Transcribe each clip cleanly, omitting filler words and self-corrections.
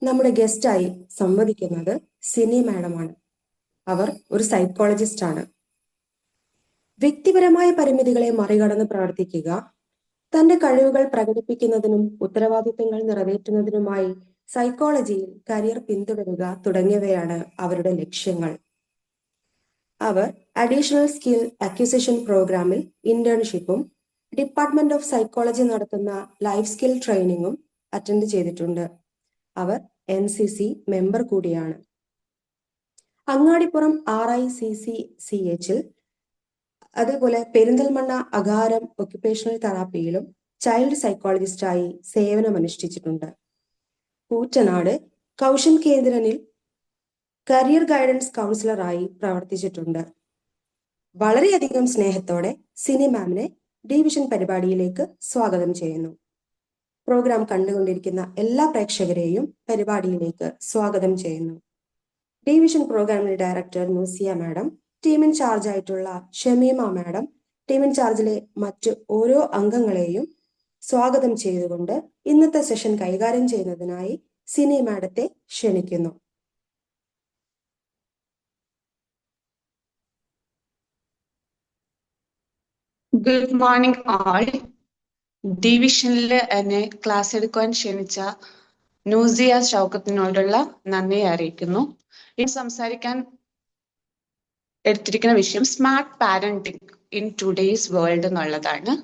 നമ്മുടെ ഗസ്റ്റായി സംവദിക്കുന്നത് സിനി മാഡമാണ്. അവർ ഒരു സൈക്കോളജിസ്റ്റ് ആണ്. വ്യക്തിപരമായ പരിമിതികളെ മറികടന്ന് പ്രവർത്തിക്കുക, തന്റെ കഴിവുകൾ പ്രകടിപ്പിക്കുന്നതിനും ഉത്തരവാദിത്തങ്ങൾ നിറവേറ്റുന്നതിനുമായി സൈക്കോളജിയിൽ കരിയർ പിന്തുടരുക തുടങ്ങിയവയാണ് അവരുടെ ലക്ഷ്യങ്ങൾ. അവർ അഡീഷണൽ സ്കിൽ അക്വിസിഷൻ പ്രോഗ്രാമിൽ ഇന്റേൺഷിപ്പും ഡിപ്പാർട്ട്മെന്റ് ഓഫ് സൈക്കോളജി നടത്തുന്ന ലൈഫ് സ്കിൽ ട്രെയിനിങ്ങും അറ്റൻഡ് ചെയ്തിട്ടുണ്ട്. അവർ NCC മെമ്പർ കൂടിയാണ്. അങ്ങാടിപ്പുറം RICCCHൽ അതേപോലെ പെരിന്തൽമണ്ണ അകാരം ഒക്യുപേഷണൽ തെറാപ്പിയിലും ചൈൽഡ് സൈക്കോളജിസ്റ്റായി സേവനമനുഷ്ഠിച്ചിട്ടുണ്ട്. കൂറ്റനാട് കൗശൽ കേന്ദ്രനിൽ കരിയർ ഗൈഡൻസ് കൗൺസിലറായി പ്രവർത്തിച്ചിട്ടുണ്ട്. വളരെയധികം സ്നേഹത്തോടെ സിനി മാമിനെ ഡിവിഷൻ പരിപാടിയിലേക്ക് സ്വാഗതം ചെയ്യുന്നു. പ്രോഗ്രാം കണ്ടുകൊണ്ടിരിക്കുന്ന എല്ലാ പ്രേക്ഷകരെയും പരിപാടിയിലേക്ക് സ്വാഗതം ചെയ്യുന്നു. ഡിവിഷൻ പ്രോഗ്രാമിന്റെ director Nusiya madam, team in charge ആയിട്ടുള്ള ഷമീമ മാഡം, ടീം ഇൻചാർജിലെ മറ്റ് ഓരോ അംഗങ്ങളെയും സ്വാഗതം ചെയ്തുകൊണ്ട് ഇന്നത്തെ സെഷൻ കൈകാര്യം ചെയ്യുന്നതിനായി സിനി മാഡത്തെ ക്ഷണിക്കുന്നു. ഗുഡ് മോർണിംഗ് ആൾ. ഡിവിഷനിൽ എന്നെ ക്ലാസ് എടുക്കുവാൻ ക്ഷണിച്ച നൂസിയ ഷൗക്കത്തിനോടുള്ള നന്ദി അറിയിക്കുന്നു. ഇനി സംസാരിക്കാൻ എടുത്തിരിക്കുന്ന വിഷയം smart parenting in today's world എന്നുള്ളതാണ്.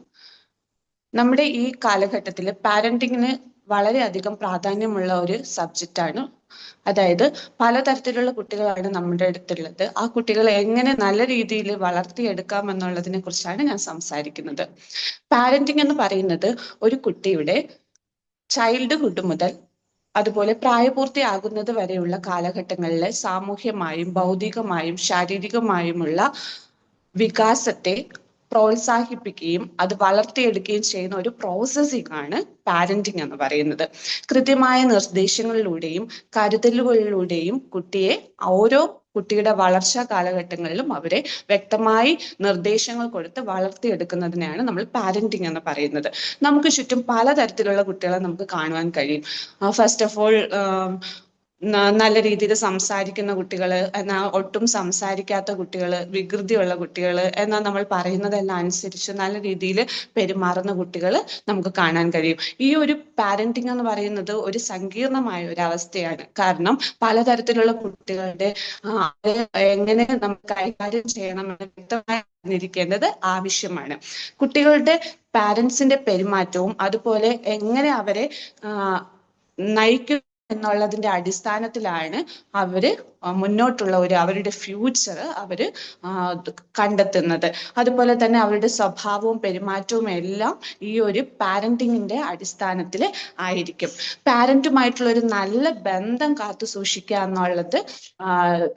നമ്മുടെ ഈ കാലഘട്ടത്തിൽ പാരന്റിങ്ങിന് വളരെയധികം പ്രാധാന്യമുള്ള ഒരു സബ്ജക്റ്റാണ്. അതായത് പലതരത്തിലുള്ള കുട്ടികളാണ് നമ്മുടെ അടുത്തുള്ളത്. ആ കുട്ടികളെ എങ്ങനെ നല്ല രീതിയിൽ വളർത്തിയെടുക്കാം എന്നുള്ളതിനെ കുറിച്ചാണ് ഞാൻ സംസാരിക്കുന്നത്. പാരന്റിങ് എന്ന് പറയുന്നത് ഒരു കുട്ടിയുടെ ചൈൽഡ്ഹുഡ് മുതൽ അതുപോലെ പ്രായപൂർത്തിയാകുന്നത് വരെയുള്ള കാലഘട്ടങ്ങളിലെ സാമൂഹ്യമായും ഭൗതികമായും ശാരീരികമായുമുള്ള വികാസത്തെ പ്രോത്സാഹിപ്പിക്കുകയും അത് വളർത്തിയെടുക്കുകയും ചെയ്യുന്ന ഒരു പ്രോസസ്സിംഗ് ആണ് പാരന്റിങ് എന്ന് പറയുന്നത്. കൃത്യമായ നിർദ്ദേശങ്ങളിലൂടെയും കരുതലുകളിലൂടെയും കുട്ടിയെ ഓരോ കുട്ടിയുടെ വളർച്ചാ കാലഘട്ടങ്ങളിലും അവരെ വ്യക്തമായി നിർദ്ദേശങ്ങൾ കൊടുത്ത് വളർത്തിയെടുക്കുന്നതിനെയാണ് നമ്മൾ പാരന്റിങ് എന്ന് പറയുന്നത്. നമുക്ക് ചുറ്റും പലതരത്തിലുള്ള കുട്ടികളെ നമുക്ക് കാണുവാൻ കഴിയും. ഫസ്റ്റ് ഓഫ് ഓൾ നല്ല രീതിയിൽ സംസാരിക്കുന്ന കുട്ടികൾ, എന്നാൽ ഒട്ടും സംസാരിക്കാത്ത കുട്ടികൾ, വികൃതിയുള്ള കുട്ടികൾ, എന്നാൽ നമ്മൾ പറയുന്നതെല്ലാം അനുസരിച്ച് നല്ല രീതിയിൽ പെരുമാറുന്ന കുട്ടികൾ നമുക്ക് കാണാൻ കഴിയും. ഈ ഒരു പാരന്റിങ് എന്ന് പറയുന്നത് ഒരു സങ്കീർണമായ ഒരു അവസ്ഥയാണ്. കാരണം പലതരത്തിലുള്ള കുട്ടികളുടെ എങ്ങനെ നമുക്ക് കൈകാര്യം ചെയ്യണമെന്ന് വ്യക്തമായി അറിഞ്ഞിരിക്കേണ്ടത് ആവശ്യമാണ്. കുട്ടികളുടെ പാരന്റ്സിന്റെ പെരുമാറ്റവും അതുപോലെ എങ്ങനെ അവരെ നയിക്കും എന്നുള്ളതിന്റെ അടിസ്ഥാനത്തിലാണ് അവര് മുന്നോട്ടുള്ള അവരുടെ ഫ്യൂച്ചർ അവര് കണ്ടെത്തുന്നത്. അതുപോലെ തന്നെ അവരുടെ സ്വഭാവവും പെരുമാറ്റവും എല്ലാം ഈ ഒരു പാരന്റിങ്ങിന്റെ അടിസ്ഥാനത്തിൽ ആയിരിക്കും. പാരന്റുമായിട്ടുള്ള ഒരു നല്ല ബന്ധം കാത്തു സൂക്ഷിക്കുക എന്നുള്ളത്,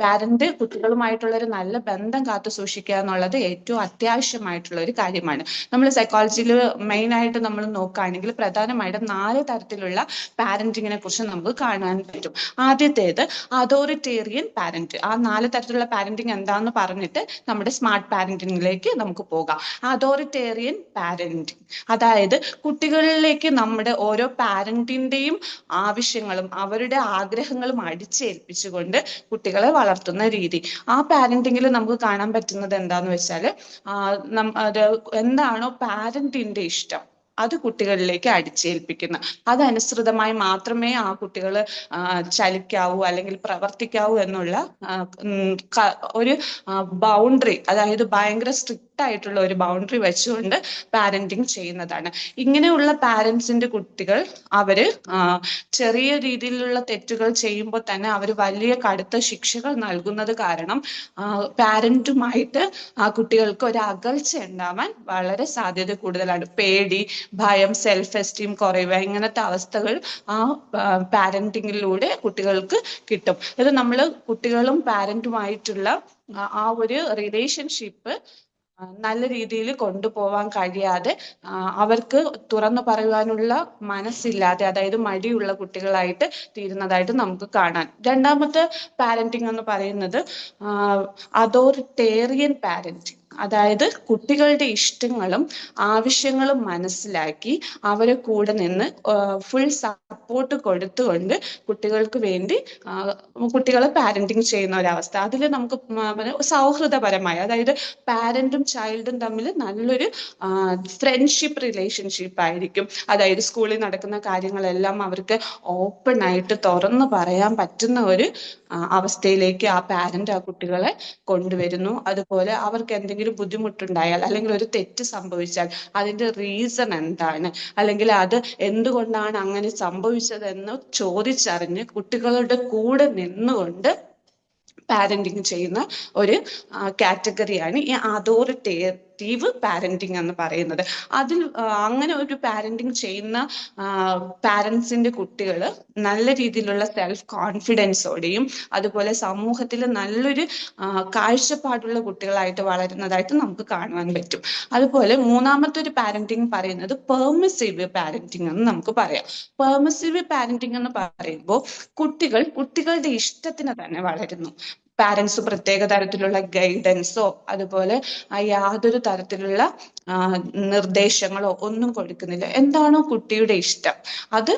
പാരന്റ് കുട്ടികളുമായിട്ടുള്ള ഒരു നല്ല ബന്ധം കാത്തു സൂക്ഷിക്കുക എന്നുള്ളത് ഏറ്റവും അത്യാവശ്യമായിട്ടുള്ള ഒരു കാര്യമാണ്. നമ്മൾ സൈക്കോളജിയിൽ മെയിൻ ആയിട്ട് നമ്മൾ നോക്കുകയാണെങ്കിൽ പ്രധാനമായിട്ടും 4 തരത്തിലുള്ള പാരന്റിങ്ങിനെ കുറിച്ച് നമുക്ക് കാണാൻ പറ്റും. ആദ്യത്തേത് അതോറിറ്റേറിയൻ പാരന്റ്. ആ 4 തരത്തിലുള്ള പാരന്റിങ് എന്താന്ന് പറഞ്ഞിട്ട് നമ്മുടെ സ്മാർട്ട് പാരന്റിങ്ങിലേക്ക് നമുക്ക് പോകാം. അതോറിറ്റേറിയൻ പാരന്റിങ് അതായത് കുട്ടികളിലേക്ക് നമ്മുടെ ഓരോ പാരന്റിന്റെയും ആവശ്യങ്ങളും അവരുടെ ആഗ്രഹങ്ങളും അടിച്ചേൽപ്പിച്ചുകൊണ്ട് കുട്ടികളെ വളർത്തുന്ന രീതി. ആ പാരന്റിങ്ങിൽ നമുക്ക് കാണാൻ പറ്റുന്നത് എന്താന്ന് വെച്ചാൽ എന്താണോ പാരന്റിന്റെ ഇഷ്ടം അത് കുട്ടികളിലേക്ക് അടിച്ചേൽപ്പിക്കുന്ന, അതനുസൃതമായി മാത്രമേ ആ കുട്ടികൾ ചലിക്കാവൂ അല്ലെങ്കിൽ പ്രവർത്തിക്കാവൂ എന്നുള്ള ഒരു ബൗണ്ടറി, അതായത് ഭയങ്കര സ്ട്രിക്റ്റ് ആയിട്ടുള്ള ഒരു ബൗണ്ടറി വെച്ചുകൊണ്ട് പാരന്റിങ് ചെയ്യുന്നതാണ്. ഇങ്ങനെയുള്ള പാരന്റ്സിന്റെ കുട്ടികൾ അവര് ചെറിയ രീതിയിലുള്ള തെറ്റുകൾ ചെയ്യുമ്പോൾ തന്നെ അവർ വലിയ കടുത്ത ശിക്ഷകൾ നൽകുന്നത് കാരണം പാരന്റുമായിട്ട് ആ കുട്ടികൾക്ക് ഒരു അകൽച്ച ഉണ്ടാവാൻ വളരെ സാധ്യത കൂടുതലാണ്. പേടി, ഭയം, സെൽഫ് എസ്റ്റീം കുറയുക, ഇങ്ങനത്തെ അവസ്ഥകൾ ആ പാരന്റിങ്ങിലൂടെ കുട്ടികൾക്ക് കിട്ടും. ഇത് നമ്മൾ കുട്ടികളും പാരന്റുമായിട്ടുള്ള ആ ഒരു റിലേഷൻഷിപ്പ് നല്ല രീതിയിൽ കൊണ്ടുപോവാൻ കഴിയാതെ അവർക്ക് തുറന്നു പറയുവാനുള്ള മനസ്സില്ലാതെ, അതായത് മടിയുള്ള കുട്ടികളായിട്ട് തീരുന്നതായിട്ട് നമുക്ക് കാണാൻ. രണ്ടാമത്തെ പാരന്റിങ് എന്ന് പറയുന്നത് അതോറിറ്റേറിയൻ പാരന്റിങ്. അതായത് കുട്ടികളുടെ ഇഷ്ടങ്ങളും ആവശ്യങ്ങളും മനസ്സിലാക്കി അവരെ കൂടെ നിന്ന് ഫുൾ സപ്പോർട്ട് കൊടുത്തുകൊണ്ട് കുട്ടികൾക്ക് വേണ്ടി കുട്ടികളെ പാരന്റിങ് ചെയ്യുന്ന ഒരവസ്ഥ. അതിൽ നമുക്ക് സൗഹൃദപരമായ, അതായത് പാരന്റും ചൈൽഡും തമ്മിൽ നല്ലൊരു ഫ്രണ്ട്ഷിപ്പ് റിലേഷൻഷിപ്പ് ആയിരിക്കും. അതായത് സ്കൂളിൽ നടക്കുന്ന കാര്യങ്ങളെല്ലാം അവർക്ക് ഓപ്പൺ ആയിട്ട് തുറന്നു പറയാൻ പറ്റുന്ന ഒരു അവസ്ഥയിലേക്ക് ആ പാരന്റ് ആ കുട്ടികളെ കൊണ്ടുവരുന്നു. അതുപോലെ അവർക്ക് എന്തെങ്കിലും ബുദ്ധിമുട്ടുണ്ടായാൽ അല്ലെങ്കിൽ ഒരു തെറ്റ് സംഭവിച്ചാൽ അതിന്റെ റീസൺ എന്താണ്, അല്ലെങ്കിൽ അത് എന്തുകൊണ്ടാണ് അങ്ങനെ സംഭവിച്ചതെന്ന് ചോദിച്ചറിഞ്ഞ് കുട്ടികളുടെ കൂടെ നിന്നുകൊണ്ട് പാരന്റിങ് ചെയ്യുന്ന ഒരു കാറ്റഗറിയാണ് ഈ അതോറിറ്റേറ്റീവ് പാരന്റിങ് എന്ന് പറയുന്നത്. അതിൽ അങ്ങനെ ഒരു പാരന്റിങ് ചെയ്യുന്ന പാരന്റ്സിന്റെ കുട്ടികൾ നല്ല രീതിയിലുള്ള സെൽഫ് കോൺഫിഡൻസോടെയും അതുപോലെ സമൂഹത്തിൽ നല്ലൊരു കാഴ്ചപ്പാടുള്ള കുട്ടികളായിട്ട് വളരുന്നതായിട്ട് നമുക്ക് കാണുവാൻ പറ്റും. അതുപോലെ മൂന്നാമത്തെ ഒരു പാരന്റിങ് പറയുന്നത് പെർമിസീവ് പാരന്റിങ് എന്ന് നമുക്ക് പറയാം. പെർമിസീവ് പാരന്റിങ് എന്ന് പറയുമ്പോൾ കുട്ടികളുടെ ഇഷ്ടത്തിന് തന്നെ വളരുന്നു. പാരന്റ്സ് പ്രത്യേക തരത്തിലുള്ള ഗൈഡൻസോ അതുപോലെ യാതൊരു തരത്തിലുള്ള നിർദ്ദേശങ്ങളോ ഒന്നും കൊടുക്കുന്നില്ല. എന്താണോ കുട്ടിയുടെ ഇഷ്ടം അത്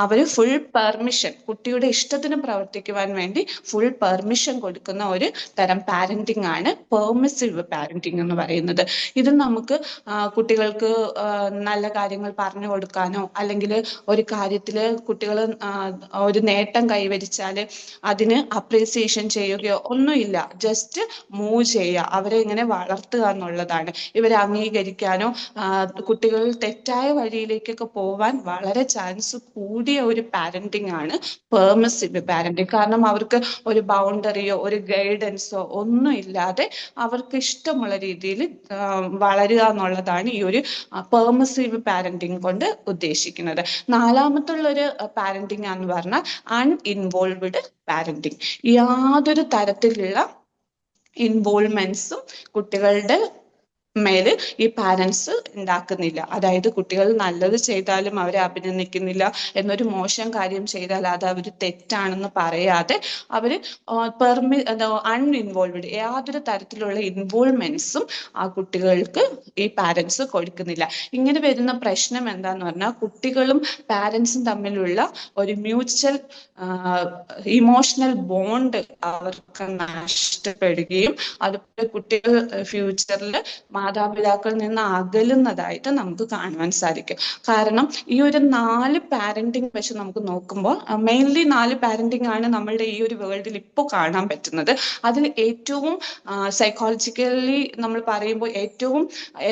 അവര് ഫുൾ പെർമിഷൻ, കുട്ടിയുടെ ഇഷ്ടത്തിന് പ്രവർത്തിക്കുവാൻ വേണ്ടി ഫുൾ പെർമിഷൻ കൊടുക്കുന്ന ഒരു തരം പാരന്റിങ് ആണ് പെർമിസീവ് പാരന്റിങ് എന്ന് പറയുന്നത്. ഇത് നമുക്ക് കുട്ടികൾക്ക് നല്ല കാര്യങ്ങൾ പറഞ്ഞു കൊടുക്കാനോ അല്ലെങ്കിൽ ഒരു കാര്യത്തില് കുട്ടികൾ ഒരു നേട്ടം കൈവരിച്ചാല് അതിന് അപ്രീസിയേഷൻ ചെയ്യുകയോ ഒന്നുമില്ല, ജസ്റ്റ് മൂവ് ചെയ്യുക, അവരെ ഇങ്ങനെ വളർത്തുക എന്നുള്ളതാണ്. ഇവരെ അംഗീകരിക്കാനോ കുട്ടികൾ തെറ്റായ വഴിയിലേക്കൊക്കെ പോവാൻ വളരെ ചാൻസ് കൂടിയ ഒരു പാരന്റിങ് ആണ് പെർമിസീവ് പാരന്റിങ്. കാരണം അവർക്ക് ഒരു ബൗണ്ടറിയോ ഒരു ഗൈഡൻസോ ഒന്നും ഇല്ലാതെ അവർക്ക് ഇഷ്ടമുള്ള രീതിയിൽ വളരുക എന്നുള്ളതാണ് ഈ ഒരു പെർമിസീവ് പാരന്റിങ് കൊണ്ട് ഉദ്ദേശിക്കുന്നത്. നാലാമത്തുള്ള ഒരു പാരന്റിങ് എന്ന് പറഞ്ഞാൽ അൺഇൻവോൾവ്ഡ് പാരന്റിങ്. യാതൊരു തരത്തിലുള്ള ഇൻവോൾവ്മെന്റ്സും കുട്ടികളുടെ മേല് ഈ പാരന്റ്സ് ഉണ്ടാക്കുന്നില്ല. അതായത് കുട്ടികൾ നല്ലത് ചെയ്താലും അവരെ അഭിനന്ദിക്കുന്നില്ല, എന്നൊരു മോശം കാര്യം ചെയ്താൽ അത് അവർ തെറ്റാണെന്ന് പറയാതെ അവര് അൺഇൻവോൾവ്ഡ്, യാതൊരു തരത്തിലുള്ള ഇൻവോൾവ്മെന്റ്സും ആ കുട്ടികൾക്ക് ഈ പാരന്റ്സ് കൊടുക്കുന്നില്ല. ഇങ്ങനെ വരുന്ന പ്രശ്നം എന്താന്ന് പറഞ്ഞാൽ കുട്ടികളും പാരന്റ്സും തമ്മിലുള്ള ഒരു മ്യൂച്വൽ ഇമോഷണൽ ബോണ്ട് അവർക്ക് നഷ്ടപ്പെടുകയും അതുപോലെ കുട്ടികൾ ഫ്യൂച്ചറിൽ മാതാപിതാക്കളിൽ നിന്ന് അകലുന്നതായിട്ട് നമുക്ക് കാണുവാൻ സാധിക്കും. കാരണം ഈ ഒരു 4 പാരന്റിങ് വെച്ച് നമുക്ക് നോക്കുമ്പോൾ മെയിൻലി 4 പാരന്റിങ് ആണ് നമ്മളുടെ ഈ ഒരു വേൾഡിൽ ഇപ്പോൾ കാണാൻ പറ്റുന്നത്. അതിൽ ഏറ്റവും സൈക്കോളജിക്കലി നമ്മൾ പറയുമ്പോൾ ഏറ്റവും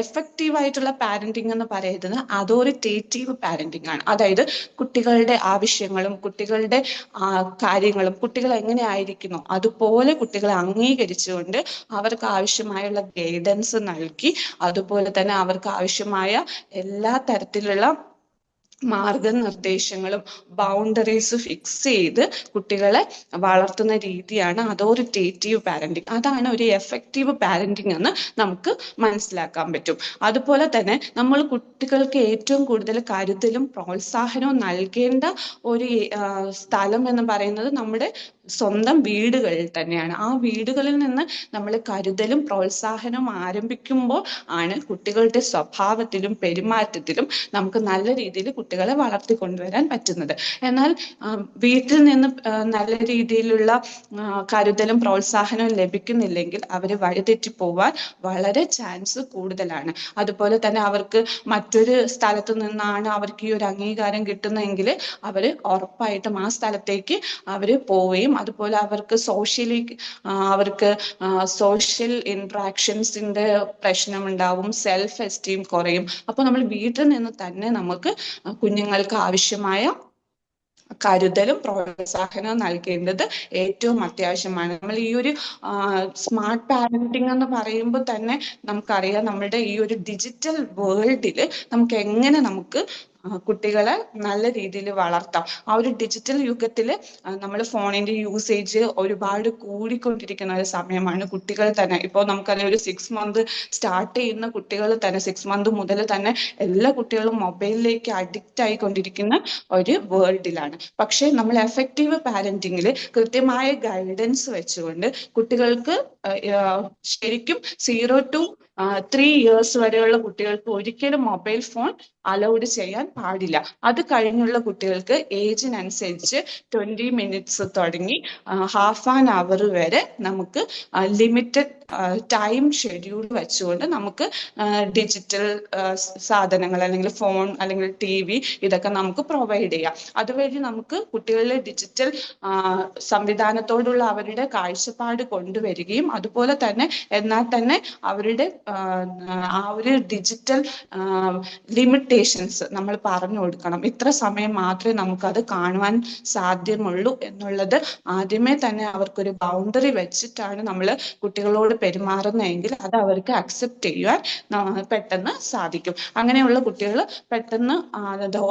എഫക്റ്റീവ് ആയിട്ടുള്ള പാരന്റിങ് എന്ന് പറയുന്നത് അതോറിറ്റേറ്റീവ് പാരന്റിങ് ആണ്. അതായത് കുട്ടികളുടെ ആവശ്യങ്ങളും കുട്ടികളുടെ കാര്യങ്ങളും കുട്ടികൾ എങ്ങനെ ആയിരിക്കുന്നു അതുപോലെ കുട്ടികളെ അംഗീകരിച്ചുകൊണ്ട് അവർക്ക് ആവശ്യമായുള്ള ഗൈഡൻസ് നൽകി അതുപോലെ തന്നെ അവർക്ക് ആവശ്യമായ എല്ലാ തരത്തിലുള്ള മാർഗനിർദ്ദേശങ്ങളും ബൗണ്ടറീസ് ഫിക്സ് ചെയ്ത് കുട്ടികളെ വളർത്തുന്ന രീതിയാണ് അതോറിറ്റേറ്റീവ് പാരന്റിങ്. അതാണ് ഒരു എഫക്റ്റീവ് പാരന്റിങ് എന്ന് നമുക്ക് മനസ്സിലാക്കാൻ പറ്റും. അതുപോലെ തന്നെ നമ്മൾ കുട്ടികൾക്ക് ഏറ്റവും കൂടുതൽ കരുതലും പ്രോത്സാഹനവും നൽകേണ്ട ഒരു സ്ഥലം എന്ന് പറയുന്നത് നമ്മുടെ സ്വന്തം വീടുകളിൽ തന്നെയാണ്. ആ വീടുകളിൽ നിന്ന് നമ്മൾ കരുതലും പ്രോത്സാഹനവും ആരംഭിക്കുമ്പോൾ ആണ് കുട്ടികളുടെ സ്വഭാവത്തിലും പെരുമാറ്റത്തിലും നമുക്ക് നല്ല രീതിയിൽ കുട്ടികളെ വളർത്തിക്കൊണ്ടുവരാൻ പറ്റുന്നത്. എന്നാൽ വീട്ടിൽ നിന്ന് നല്ല രീതിയിലുള്ള കരുതലും പ്രോത്സാഹനവും ലഭിക്കുന്നില്ലെങ്കിൽ അവർ വഴിതെറ്റി പോവാൻ വളരെ ചാൻസ് കൂടുതലാണ്. അതുപോലെ തന്നെ അവർക്ക് മറ്റൊരു സ്ഥലത്ത് നിന്നാണ് അവർക്ക് ഈ ഒരു അംഗീകാരം കിട്ടുന്നതെങ്കിൽ അവർ ഉറപ്പായിട്ടും ആ സ്ഥലത്തേക്ക് അവർ പോവുകയും അതുപോലെ അവർക്ക് സോഷ്യൽ ഇന്ററാക്ഷൻസിന്റെ പ്രശ്നം ഉണ്ടാവും, സെൽഫ് എസ്റ്റീം കുറയും. അപ്പോൾ നമ്മൾ വീട്ടിൽ നിന്ന് തന്നെ നമുക്ക് കുഞ്ഞുങ്ങൾക്ക് ആവശ്യമായ കരുതലും പ്രോത്സാഹനവും നൽകേണ്ടത് ഏറ്റവും അത്യാവശ്യമാണ്. നമ്മൾ ഈ ഒരു സ്മാർട്ട് പാരന്റിങ് എന്ന് പറയുമ്പോൾ തന്നെ നമുക്കറിയാം നമ്മുടെ ഈ ഒരു ഡിജിറ്റൽ വേൾഡിൽ നമുക്ക് എങ്ങനെ കുട്ടികളെ നല്ല രീതിയിൽ വളർത്താം. ആ ഒരു ഡിജിറ്റൽ യുഗത്തിൽ നമ്മൾ ഫോണിന്റെ യൂസേജ് ഒരുപാട് കൂടിക്കൊണ്ടിരിക്കുന്ന ഒരു സമയമാണ്. കുട്ടികൾ തന്നെ ഇപ്പോൾ നമുക്കറിയാം, ഒരു 6 മന്ത് സ്റ്റാർട്ട് ചെയ്യുന്ന കുട്ടികൾ തന്നെ 6 മന്ത് മുതൽ തന്നെ എല്ലാ കുട്ടികളും മൊബൈലിലേക്ക് അഡിക്റ്റ് ആയിക്കൊണ്ടിരിക്കുന്ന ഒരു വേൾഡിലാണ്. പക്ഷെ നമ്മൾ എഫക്റ്റീവ് പാരന്റിങ്ങിൽ കൃത്യമായ ഗൈഡൻസ് വെച്ചുകൊണ്ട് കുട്ടികൾക്ക് ശരിക്കും 0 to 3 years വരെയുള്ള കുട്ടികൾക്ക് ഒരിക്കലും മൊബൈൽ ഫോൺ അലൗഡ് ചെയ്യാൻ പാടില്ല. അത് കഴിഞ്ഞുള്ള കുട്ടികൾക്ക് ഏജിനനുസരിച്ച് 20 മിനിറ്റ്സ് തുടങ്ങി ഹാഫ് ആൻ അവർ വരെ നമുക്ക് ലിമിറ്റഡ് ടൈം ഷെഡ്യൂൾ വെച്ചുകൊണ്ട് നമുക്ക് ഡിജിറ്റൽ സാധനങ്ങൾ അല്ലെങ്കിൽ ഫോൺ അല്ലെങ്കിൽ TV ഇതൊക്കെ നമുക്ക് പ്രൊവൈഡ് ചെയ്യാം. അതുവഴി നമുക്ക് കുട്ടികളിലെ ഡിജിറ്റൽ സംവിധാനത്തോടുള്ള അവരുടെ കാഴ്ചപ്പാട് കൊണ്ടുവരികയും അതുപോലെ തന്നെ എന്നാൽ തന്നെ അവരുടെ ആ ഒരു ഡിജിറ്റൽ ലിമിറ്റേഷൻസ് നമ്മൾ പറഞ്ഞു കൊടുക്കണം. ഇത്ര സമയം മാത്രമേ നമുക്കത് കാണുവാൻ സാധ്യമുള്ളൂ എന്നുള്ളത് ആദ്യമേ തന്നെ അവർക്കൊരു ബൗണ്ടറി വെച്ചിട്ടാണ് നമ്മൾ കുട്ടികളോട് പെരുമാറുന്നതെങ്കിൽ അത് അവർക്ക് അക്സെപ്റ്റ് ചെയ്യുവാൻ പെട്ടെന്ന് സാധിക്കും. അങ്ങനെയുള്ള കുട്ടികൾ പെട്ടെന്ന്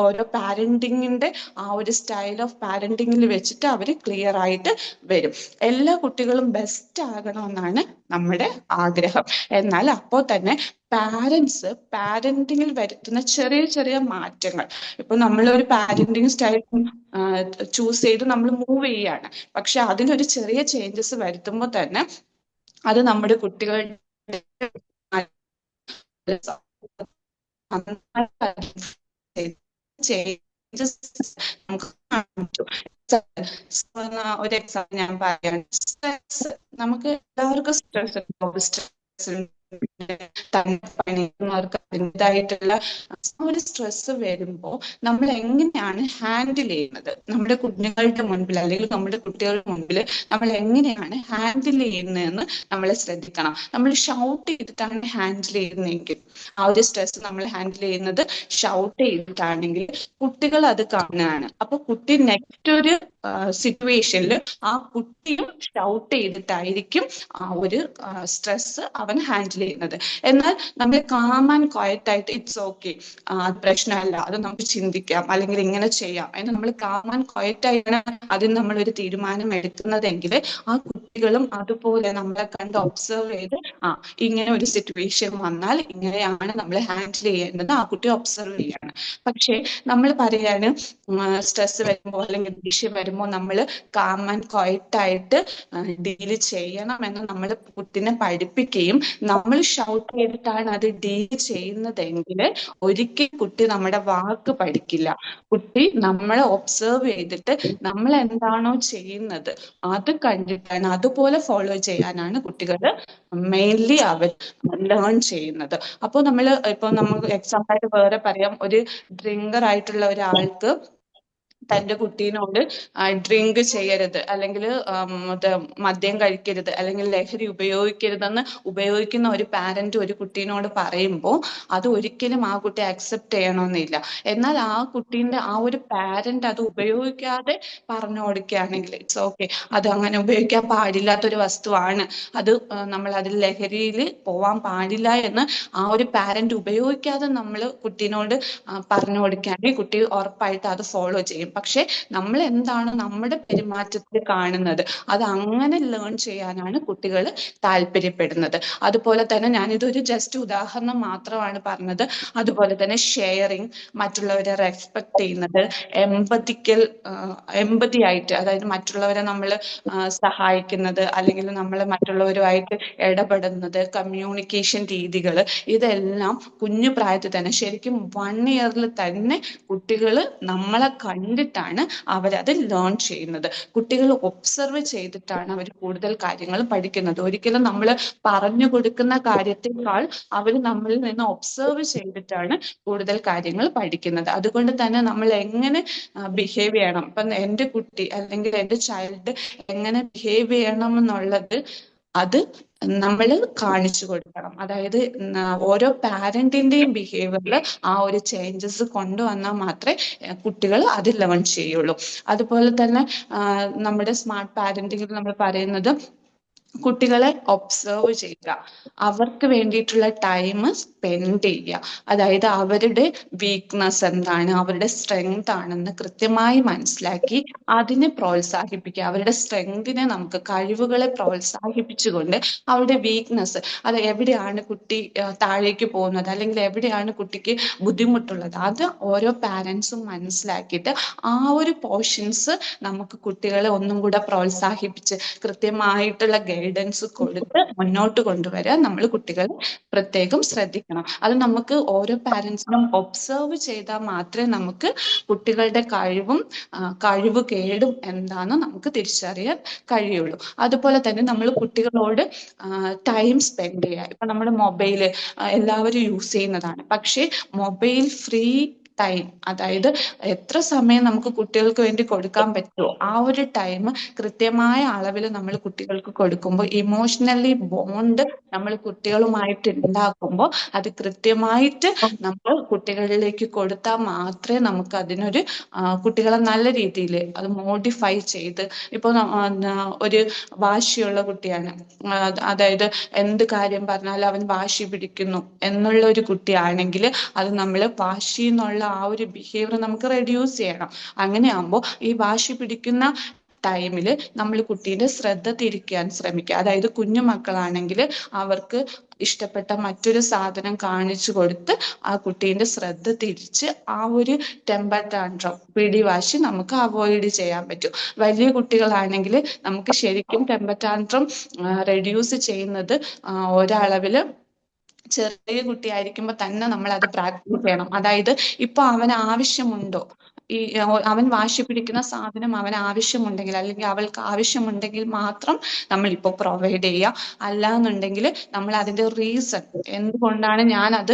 ഓരോ പാരന്റിങ്ങിന്റെ ആ ഒരു സ്റ്റൈൽ ഓഫ് പാരന്റിങ്ങിൽ വെച്ചിട്ട് അവർ ക്ലിയർ ആയിട്ട് വരും. എല്ലാ കുട്ടികളും ബെസ്റ്റ് ആകണമെന്നാണ് നമ്മുടെ ആഗ്രഹം. എന്നാൽ അപ്പോൾ തന്നെ പാരന്റ്സ് പാരന്റിങ്ങിൽ വരുത്തുന്ന ചെറിയ ചെറിയ മാറ്റങ്ങൾ, ഇപ്പൊ നമ്മളൊരു പാരന്റിങ് സ്റ്റൈൽ ചൂസ് ചെയ്ത് നമ്മൾ മൂവ് ചെയ്യാണ്, പക്ഷെ അതിലൊരു ചെറിയ ചേഞ്ചസ് വരുത്തുമ്പോൾ തന്നെ അത് നമ്മുടെ കുട്ടികളുടെ ചേഞ്ചസ് നമുക്ക് കാണാൻ പറ്റും. ഒരു എക്സാമ്പിൾ ഞാൻ പറയാണ്. സ്ട്രെസ്, നമുക്ക് എല്ലാവർക്കും സ്ട്രെസ് പണിയുന്നവർക്ക് അതിൻ്റെതായിട്ടുള്ള ഒരു സ്ട്രെസ് വരുമ്പോൾ നമ്മൾ എങ്ങനെയാണ് ഹാൻഡിൽ ചെയ്യുന്നത്, നമ്മുടെ കുഞ്ഞുങ്ങളുടെ മുൻപിൽ അല്ലെങ്കിൽ നമ്മുടെ കുട്ടികളുടെ മുൻപിൽ നമ്മൾ എങ്ങനെയാണ് ഹാൻഡിൽ ചെയ്യുന്നതെന്ന് നമ്മൾ ശ്രദ്ധിക്കണം. നമ്മൾ ഷൗട്ട് ചെയ്തിട്ടാണ് ഹാൻഡിൽ ചെയ്യുന്നതെങ്കിൽ, ആ ഒരു സ്ട്രെസ് നമ്മൾ ഹാൻഡിൽ ചെയ്യുന്നത് ഷൗട്ട് ചെയ്തിട്ടാണെങ്കിൽ കുട്ടികൾ അത് കാണുകയാണ്. അപ്പൊ കുട്ടി നെക്സ്റ്റ് ഒരു സിറ്റുവേഷനിൽ ആ കുട്ടിയും ഷൗട്ട് ചെയ്തിട്ടായിരിക്കും ആ ഒരു സ്ട്രെസ് അവൻ ഹാൻഡിൽ ചെയ്യുന്നത്. എന്നാൽ നമ്മൾ കാം ആൻഡ് ക്വയറ്റ് ആയിട്ട് ഇറ്റ്സ് ഓക്കെ, അത് പ്രശ്നമല്ല, അത് നമുക്ക് ചിന്തിക്കാം അല്ലെങ്കിൽ ഇങ്ങനെ ചെയ്യാം എന്ന് നമ്മൾ കാം ആൻഡ് ക്വയറ്റ് ആയിട്ടാണ് അതിന് നമ്മളൊരു തീരുമാനം എടുക്കുന്നതെങ്കിൽ ആ കുട്ടികളും അതുപോലെ നമ്മളെ കണ്ട് ഒബ്സർവ് ചെയ്ത് ഇങ്ങനെ ഒരു സിറ്റുവേഷൻ വന്നാൽ ഇങ്ങനെയാണ് നമ്മൾ ഹാൻഡിൽ ചെയ്യേണ്ടത് ആ കുട്ടി ഒബ്സർവ് ചെയ്യാണ്. പക്ഷെ നമ്മൾ പറയാണ് സ്ട്രെസ് വരുമ്പോൾ അല്ലെങ്കിൽ ദേഷ്യം വരുമ്പോൾ നമ്മൾ കാം ആൻഡ് ക്വയറ്റ് ആയിട്ട് ഡീൽ ചെയ്യണം എന്ന് നമ്മൾ കുട്ടിനെ പഠിപ്പിക്കുകയും നമ്മൾ ഷൗട്ട് ചെയ്തിട്ടാണ് അത് ഡീൽ ചെയ്യുന്നതെങ്കിൽ ഒരിക്കലും കുട്ടി നമ്മുടെ വാക്ക് പഠിക്കില്ല. കുട്ടി നമ്മളെ ഒബ്സർവ് ചെയ്തിട്ട് നമ്മൾ എന്താണോ ചെയ്യുന്നത് അത് കണ്ടിട്ടാണ് അതുപോലെ ഫോളോ ചെയ്യാനാണ് കുട്ടികൾ മെയിൻലി അവർ ലേൺ ചെയ്യുന്നത്. അപ്പോൾ നമുക്ക് എക്സാമ്പിൾ ആയിട്ട് വേറെ പറയാം, ഒരു ഡ്രിങ്കർ ആയിട്ടുള്ള ഒരാൾക്ക് തൻ്റെ കുട്ടീനോട് ഡ്രിങ്ക് ചെയ്യരുത് അല്ലെങ്കിൽ മദ്യം കഴിക്കരുത് അല്ലെങ്കിൽ ലഹരി ഉപയോഗിക്കരുതെന്ന് ഉപയോഗിക്കുന്ന ഒരു പാരന്റ് ഒരു കുട്ടീനോട് പറയുമ്പോൾ അത് ഒരിക്കലും ആ കുട്ടി അക്സെപ്റ്റ് ചെയ്യണമെന്നില്ല. എന്നാൽ ആ കുട്ടീൻ്റെ ആ ഒരു പാരന്റ് അത് ഉപയോഗിക്കാതെ പറഞ്ഞു കൊടുക്കുകയാണെങ്കിൽ ഇറ്റ്സ് ഓക്കെ, അത് അങ്ങനെ ഉപയോഗിക്കാൻ പാടില്ലാത്തൊരു വസ്തുവാണ്, അത് നമ്മൾ അതിൽ ലഹരിയിൽ പോവാൻ പാടില്ല എന്ന് ആ ഒരു പാരന്റ് ഉപയോഗിക്കാതെ നമ്മൾ കുട്ടീനോട് പറഞ്ഞു കൊടുക്കുകയാണെങ്കിൽ കുട്ടി ഉറപ്പായിട്ട് അത് ഫോളോ ചെയ്യും. പക്ഷെ നമ്മൾ എന്താണ് നമ്മുടെ പെരുമാറ്റത്തിൽ കാണുന്നത് അത് അങ്ങനെ ലേൺ ചെയ്യാനാണ് കുട്ടികൾ താല്പര്യപ്പെടുന്നത്. അതുപോലെ തന്നെ ഞാനിതൊരു ജസ്റ്റ് ഉദാഹരണം മാത്രമാണ് പറഞ്ഞത്. അതുപോലെ തന്നെ ഷെയറിങ്, മറ്റുള്ളവരെ റെസ്പെക്ട് ചെയ്യുന്നത്, എമ്പതി ആയിട്ട്, അതായത് മറ്റുള്ളവരെ നമ്മൾ സഹായിക്കുന്നത് അല്ലെങ്കിൽ നമ്മൾ മറ്റുള്ളവരുമായിട്ട് ഇടപെടുന്നത്, കമ്മ്യൂണിക്കേഷൻ രീതികൾ, ഇതെല്ലാം കുഞ്ഞു പ്രായത്തിൽ തന്നെ ശരിക്കും 1 year തന്നെ കുട്ടികൾ നമ്മളെ കണ്ടിട്ടാണ് അവരത് ലേൺ ചെയ്യുന്നത്. കുട്ടികൾ ഒബ്സർവ് ചെയ്തിട്ടാണ് അവർ കൂടുതൽ കാര്യങ്ങൾ പഠിക്കുന്നത്. ഒരിക്കലും നമ്മൾ പറഞ്ഞു കൊടുക്കുന്ന കാര്യത്തെക്കാൾ അവർ നമ്മളിൽ നിന്ന് ഒബ്സർവ് ചെയ്തിട്ടാണ് കൂടുതൽ കാര്യങ്ങൾ പഠിക്കുന്നത്. അതുകൊണ്ട് തന്നെ നമ്മൾ എങ്ങനെ ബിഹേവ് ചെയ്യണം, ഇപ്പം എൻ്റെ കുട്ടി അല്ലെങ്കിൽ എൻ്റെ ചൈൽഡ് എങ്ങനെ ബിഹേവ് ചെയ്യണം എന്നുള്ളത് അത് നമ്മൾ കാണിച്ചു കൊടുക്കണം. അതായത് ഓരോ പാരന്റിന്റെയും ബിഹേവിയറിൽ ആ ഒരു ചേഞ്ചസ് കൊണ്ടുവന്നാൽ മാത്രമേ കുട്ടികൾ അത് ലേൺ ചെയ്യുള്ളൂ. അതുപോലെ തന്നെ നമ്മുടെ സ്മാർട്ട് പാരന്റിങ്ങിൽ നമ്മൾ പറയുന്നത് കുട്ടികളെ ഒബ്സർവ് ചെയ്യുക, അവർക്ക് വേണ്ടിയിട്ടുള്ള ടൈം സ്പെൻഡ് ചെയ്യുക. അതായത് അവരുടെ വീക്ക്നെസ് എന്താണ്, അവരുടെ സ്ട്രെങ്ത് ആണെന്ന് കൃത്യമായി മനസ്സിലാക്കി അതിനെ പ്രോത്സാഹിപ്പിക്കുക. അവരുടെ സ്ട്രെങ്തിനെ, നമുക്ക് കഴിവുകളെ പ്രോത്സാഹിപ്പിച്ചുകൊണ്ട് അവരുടെ വീക്ക്നെസ്, അത് എവിടെയാണ് കുട്ടി താഴേക്ക് പോകുന്നത്, അല്ലെങ്കിൽ എവിടെയാണ് കുട്ടിക്ക് ബുദ്ധിമുട്ടുള്ളത്, അത് ഓരോ പാരൻസും മനസ്സിലാക്കിയിട്ട് ആ ഒരു പോർഷൻസ് നമുക്ക് കുട്ടികളെ ഒന്നും കൂടെ പ്രോത്സാഹിപ്പിച്ച് കൃത്യമായിട്ടുള്ള ഗൈഡൻസ് കൊടുത്ത് മുന്നോട്ട് കൊണ്ടുവരാൻ നമ്മൾ കുട്ടികളെ പ്രത്യേകം ശ്രദ്ധിക്കണം. അത് നമുക്ക് ഓരോ പാരൻസിനും ഒബ്സർവ് ചെയ്താൽ മാത്രമേ നമുക്ക് കുട്ടികളുടെ കഴിവും കഴിവ് കേടും എന്താണെന്ന് നമുക്ക് തിരിച്ചറിയാൻ കഴിയുള്ളൂ. അതുപോലെ തന്നെ നമ്മൾ കുട്ടികളോട് ടൈം സ്പെൻഡ് ചെയ്യുക. ഇപ്പൊ നമ്മുടെ മൊബൈല് എല്ലാവരും യൂസ് ചെയ്യുന്നതാണ്, പക്ഷേ മൊബൈൽ ഫ്രീ ടൈം, അതായത് എത്ര സമയം നമുക്ക് കുട്ടികൾക്ക് വേണ്ടി കൊടുക്കാൻ പറ്റുമോ ആ ഒരു ടൈം കൃത്യമായ അളവിൽ നമ്മൾ കുട്ടികൾക്ക് കൊടുക്കുമ്പോൾ, ഇമോഷണലി ബോണ്ട് നമ്മൾ കുട്ടികളുമായിട്ട് ഉണ്ടാക്കുമ്പോൾ, അത് കൃത്യമായിട്ട് നമ്മൾ കുട്ടികളിലേക്ക് കൊടുത്താൽ മാത്രമേ നമുക്ക് അതിനൊരു കുട്ടികളെ നല്ല രീതിയിൽ അത് മോഡിഫൈ ചെയ്ത്, ഇപ്പോൾ ഒരു വാശിയുള്ള കുട്ടിയാണ്, അതായത് എന്ത് കാര്യം പറഞ്ഞാലും അവൻ വാശി പിടിക്കുന്നു എന്നുള്ള ഒരു കുട്ടിയാണെങ്കിൽ അത് നമ്മൾ വാശി എന്നുള്ള ആ ഒരു ബിഹേവിയർ നമുക്ക് റെഡ്യൂസ് ചെയ്യണം. അങ്ങനെയാകുമ്പോൾ ഈ വാശി പിടിക്കുന്ന ടൈമിൽ നമ്മൾ കുട്ടീൻ്റെ ശ്രദ്ധ തിരിക്കാൻ ശ്രമിക്കുക. അതായത് കുഞ്ഞു മക്കളാണെങ്കിൽ അവർക്ക് ഇഷ്ടപ്പെട്ട മറ്റൊരു സാധനം കാണിച്ചു കൊടുത്ത് ആ കുട്ടീൻ്റെ ശ്രദ്ധ തിരിച്ച് ആ ഒരു ടെമ്പർ ടാൻട്രം, പിടിവാശി നമുക്ക് അവോയ്ഡ് ചെയ്യാൻ പറ്റും. വലിയ കുട്ടികളാണെങ്കിൽ നമുക്ക് ശരിക്കും ടെമ്പർ ടാൻട്രം റെഡ്യൂസ് ചെയ്യുന്നത് ഒരളവിൽ ചെറിയ കുട്ടിയായിരിക്കുമ്പോൾ തന്നെ നമ്മൾ അത് പ്രാക്ടീസ് ചെയ്യണം. അതായത് ഇപ്പൊ അവന് ആവശ്യമുണ്ടോ, ഈ അവൻ വാശി പിടിക്കുന്ന സാധനം അവന് ആവശ്യമുണ്ടെങ്കിൽ, അല്ലെങ്കിൽ അവൾക്ക് ആവശ്യമുണ്ടെങ്കിൽ മാത്രം നമ്മൾ ഇപ്പോൾ പ്രൊവൈഡ് ചെയ്യുക. അല്ല എന്നുണ്ടെങ്കിൽ നമ്മൾ അതിന്റെ റീസൺ, എന്തുകൊണ്ടാണ് ഞാൻ അത്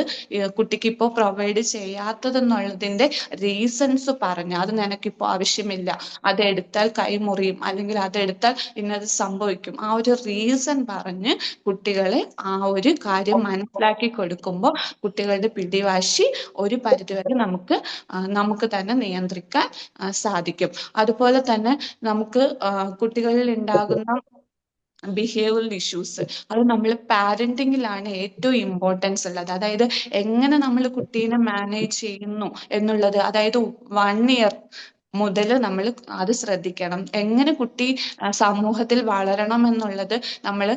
കുട്ടിക്ക് ഇപ്പോൾ പ്രൊവൈഡ് ചെയ്യാത്തതെന്നുള്ളതിന്റെ റീസൺസ് പറഞ്ഞ്, അത് നിനക്കിപ്പോൾ ആവശ്യമില്ല, അതെടുത്താൽ കൈമുറിയും, അല്ലെങ്കിൽ അതെടുത്താൽ ഇന്നത് സംഭവിക്കും, ആ ഒരു റീസൺ പറഞ്ഞ് കുട്ടികളെ ആ ഒരു കാര്യം മനസ്സിലാക്കി കൊടുക്കുമ്പോൾ കുട്ടികളുടെ പിടിവാശി ഒരു പരിധിവരെ നമുക്ക് തന്നെ നിയന്ത്രിക്കാൻ സാധിക്കും. അതുപോലെ തന്നെ നമുക്ക് കുട്ടികളിൽ ഉണ്ടാകുന്ന ബിഹേവിയറൽ ഇഷ്യൂസ്, അത് നമ്മൾ പാരന്റിങ്ങിലാണ് ഏറ്റവും ഇമ്പോർട്ടൻസ് ഉള്ളത്. അതായത് എങ്ങനെ നമ്മൾ കുട്ടീനെ മാനേജ് ചെയ്യുന്നു എന്നുള്ളത്, അതായത് 1 ഇയർ മുതൽ നമ്മൾ അത് ശ്രദ്ധിക്കണം. എങ്ങനെ കുട്ടി സമൂഹത്തിൽ വളരണം എന്നുള്ളത് നമ്മൾ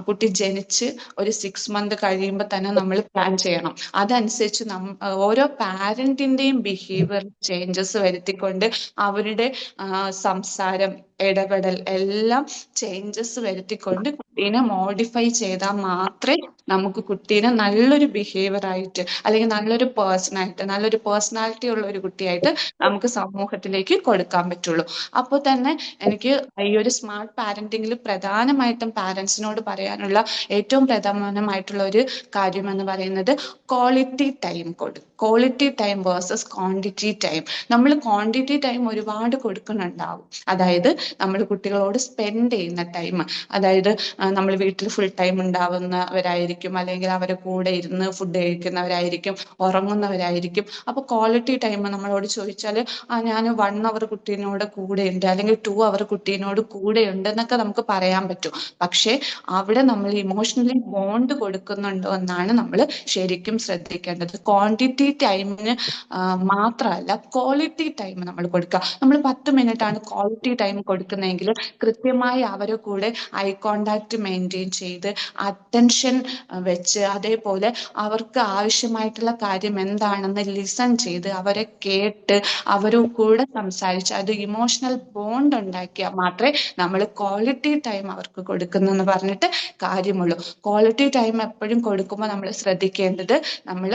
കുട്ടി ജനിച്ച് ഒരു 6 മന്ത് കഴിയുമ്പോൾ തന്നെ നമ്മൾ പ്ലാൻ ചെയ്യണം. അതനുസരിച്ച് ഓരോ പാരന്റിന്റെയും ബിഹേവിയർ ചേഞ്ചസ് വരുത്തിക്കൊണ്ട് അവരുടെ സംസാരം, ഇടപെടൽ എല്ലാം ചേഞ്ചസ് വരുത്തിക്കൊണ്ട് കുട്ടീനെ മോഡിഫൈ ചെയ്താൽ മാത്രമേ നമുക്ക് കുട്ടീനെ നല്ലൊരു ബിഹേവിയർ ആയിട്ട്, അല്ലെങ്കിൽ നല്ലൊരു പേഴ്സണാലിറ്റി ഉള്ള ഒരു കുട്ടിയായിട്ട് നമുക്ക് സമൂഹത്തിലേക്ക് കൊടുക്കാൻ പറ്റുള്ളൂ. അപ്പോൾ തന്നെ എനിക്ക് ഈ ഒരു സ്മാർട്ട് പാരന്റിങ്ങിൽ പ്രധാനമായിട്ടും പാരന്റ്സിനോട് പറയാനുള്ള ഏറ്റവും പ്രധാനമായിട്ടുള്ള ഒരു കാര്യം എന്ന് പറയുന്നത് quality time versus quantity time. നമ്മൾ ക്വാണ്ടിറ്റി ടൈം ഒരുപാട് കൊടുക്കുന്നുണ്ടാവും, അതായത് നമ്മൾ കുട്ടികളോട് സ്പെൻഡ് ചെയ്യുന്ന ടൈം, അതായത് നമ്മൾ വീട്ടിൽ ഫുൾ ടൈം ഉണ്ടാവുന്നവരായിരിക്കും, അല്ലെങ്കിൽ അവരെ കൂടെ ഇരുന്ന് ഫുഡ് കഴിക്കുന്നവരായിരിക്കും, ഉറങ്ങുന്നവരായിരിക്കും. അപ്പോൾ ക്വാളിറ്റി ടൈം നമ്മളോട് ചോദിച്ചാൽ ഞാൻ 1 അവർ കുട്ടീനോട് കൂടെ ഉണ്ട്, അല്ലെങ്കിൽ 2 അവർ കുട്ടീനോട് കൂടെ ഉണ്ട് എന്നൊക്കെ നമുക്ക് പറയാൻ പറ്റും. പക്ഷെ അവിടെ നമ്മൾ ഇമോഷണലി ബോണ്ട് കൊടുക്കുന്നുണ്ടോ എന്നാണ് നമ്മൾ ശരിക്കും ശ്രദ്ധിക്കേണ്ടത്. ക്വാണ്ടിറ്റി ടൈമിന് മാത്രമല്ല, ക്വാളിറ്റി ടൈം നമ്മൾ കൊടുക്കുക. നമ്മൾ 10 മിനിറ്റ് ആണ് ക്വാളിറ്റി ടൈം കൊടുക്കുന്നതെങ്കിൽ കൃത്യമായി അവരെ കൂടെ ഐ കോണ്ടാക്ട് മെയിൻറ്റെയിൻ ചെയ്ത്, അറ്റൻഷൻ വെച്ച്, അതേപോലെ അവർക്ക് ആവശ്യമായിട്ടുള്ള കാര്യം എന്താണെന്ന് ലിസൺ ചെയ്ത്, അവരെ കേട്ട്, അവരുടെ കൂടെ സംസാരിച്ച്, അത് ഇമോഷണൽ ബോണ്ട് ഉണ്ടാക്കിയാൽ മാത്രമേ നമ്മൾ ക്വാളിറ്റി ടൈം അവർക്ക് കൊടുക്കുന്നെന്ന് പറഞ്ഞിട്ട് കാര്യമുള്ളൂ. ക്വാളിറ്റി ടൈം എപ്പോഴും കൊടുക്കുമ്പോൾ നമ്മൾ ശ്രദ്ധിക്കേണ്ടത്, നമ്മൾ